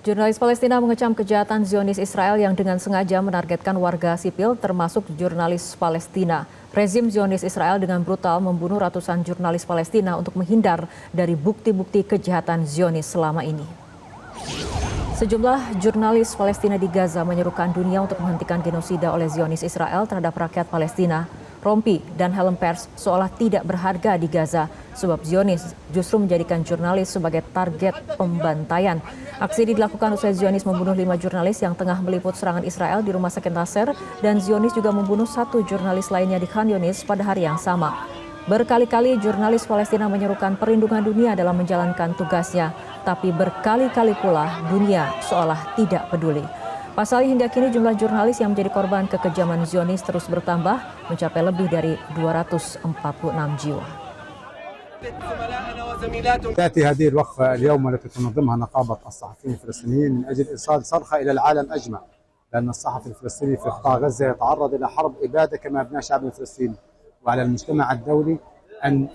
Jurnalis Palestina mengecam kejahatan Zionis Israel yang dengan sengaja menargetkan warga sipil termasuk jurnalis Palestina. Rezim Zionis Israel dengan brutal membunuh ratusan jurnalis Palestina untuk menghindar dari bukti-bukti kejahatan Zionis selama ini. Sejumlah jurnalis Palestina di Gaza menyerukan dunia untuk menghentikan genosida oleh Zionis Israel terhadap rakyat Palestina. Rompi dan helm pers seolah tidak berharga di Gaza sebab Zionis justru menjadikan jurnalis sebagai target pembantaian. Aksi ini dilakukan usai Zionis membunuh 5 jurnalis yang tengah meliput serangan Israel di rumah sakit Nasser dan Zionis juga membunuh 1 jurnalis lainnya di Khan Yunis pada hari yang sama. Berkali-kali jurnalis Palestina menyerukan perlindungan dunia dalam menjalankan tugasnya, tapi berkali-kali pula dunia seolah tidak peduli. Pasalnya hingga kini jumlah jurnalis yang menjadi korban kekejaman Zionis terus bertambah mencapai lebih dari 246 jiwa. تأتي هذه الوقفة اليوم التي تنظمها نقابة الصحفيين الفلسطينيين من أجل إرسال صرخة إلى العالم أجمع، لأن الصحفي الفلسطيني في قطاع غزة يتعرض إلى حرب إبادة كما أبناء الشعب الفلسطيني، وعلى المجتمع الدولي أن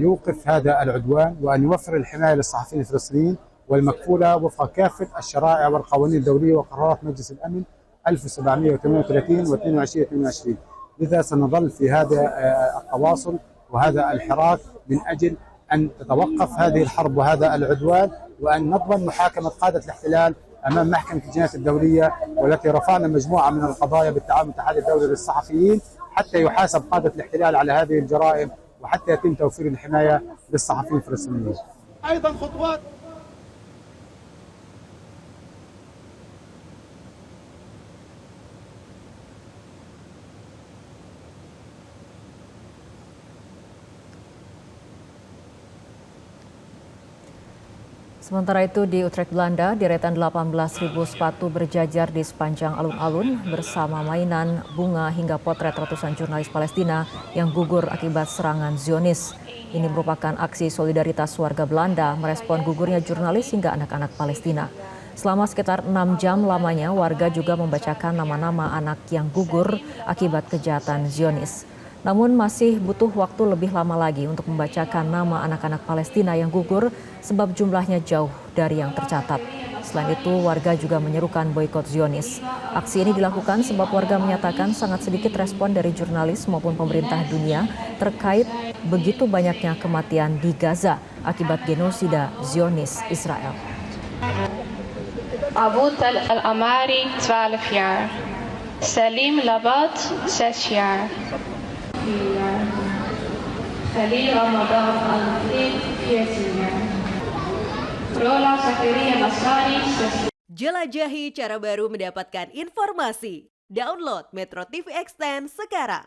يوقف هذا العدوان وأن يوفر الحماية للصحفيين الفلسطينيين والمكفولة وفق كافة الشرائع والقوانين الدولية وقرارات مجلس الأمن 1738 و 22 لذا سنظل في هذا التواصل وهذا الحراك من أجل أن تتوقف هذه الحرب وهذا العدوان وأن نضمن محاكمة قادة الاحتلال أمام محكمة الجنايات الدولية، والتي رفعنا مجموعة من القضايا بالتعاون مع الاتحاد الدولي للصحفيين حتى يحاسب قادة الاحتلال على هذه الجرائم وحتى يتم توفير الحماية للصحفيين الفلسطينيين. أيضا خطوات Sementara itu di Utrecht, Belanda, deretan 18.000 sepatu berjajar di sepanjang alun-alun bersama mainan, bunga hingga potret ratusan jurnalis Palestina yang gugur akibat serangan Zionis. Ini merupakan aksi solidaritas warga Belanda merespon gugurnya jurnalis hingga anak-anak Palestina. Selama sekitar 6 jam lamanya, warga juga membacakan nama-nama anak yang gugur akibat kejahatan Zionis. Namun masih butuh waktu lebih lama lagi untuk membacakan nama anak-anak Palestina yang gugur sebab jumlahnya jauh dari yang tercatat. Selain itu, warga juga menyerukan boikot Zionis. Aksi ini dilakukan sebab warga menyatakan sangat sedikit respon dari jurnalis maupun pemerintah dunia terkait begitu banyaknya kematian di Gaza akibat genosida Zionis Israel. Abu Tal Al-Amari 12 jaar. Salim Labat 6 jaar. Khalil Ramadan Al-Muqim 4 jaar. Rola Zakaria Nasrani 6. Jelajahi cara baru mendapatkan informasi. Download Metro TV Extend sekarang.